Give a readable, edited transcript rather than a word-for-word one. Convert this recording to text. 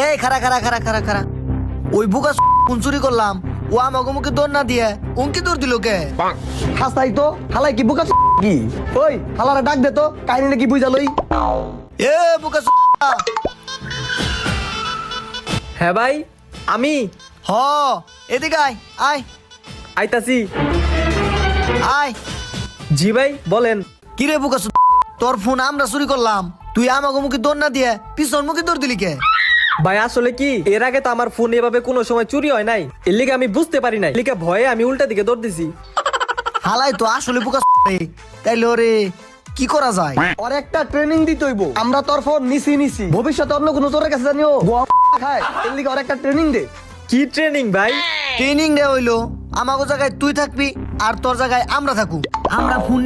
এই খারা খারা খারা খারা খারা ওই বুকা কোন চুরি করলাম ও আমাকে মুখে দৌড় না দিয়ে উনকি দৌড় দিল কে? হাসাই তো হালাই কি বুকা কি? ওই হালারে ডাক দে তো, কাহিনী নাকি বুঝা লই। এ বুকা হ্যাঁ ভাই, আমি হ এদিকে আয় আয় আইতাছি। আয়। জি ভাই বলেন। কিরে বুকা তোর ফোন আমরা চুরি করলাম, তুই আমাকে মুখে দৌড় না দিয়ে পিছন মুখে দৌড় দিলি কে? ভাই আসলে কি, এর আগে তো আমার ফোন এভাবে কোনো সময় চুরি হয় নাই, এর লিগে আমি বুঝতে পারি নাই, লিগে ভয়ে আমি উল্টা দিকে দৌড় দিছি। হালাই তো আসলে বুকা তাইলে ওরে কি করা যায়? ওর একটা ট্রেনিং দিতে হইব। আমরা তোর ফোন নিছি ভবিষ্যতে অন্য কোনো তোর কাছে জানিও খায়, এর লিগে ওর একটা ট্রেনিং দে। কি ট্রেনিং ভাই? ট্রেনিং রে হইলো আমাকে জায়গায় তুই থাকবি আর তোর জায়গায় আমরা থাকু। আমরা ফোন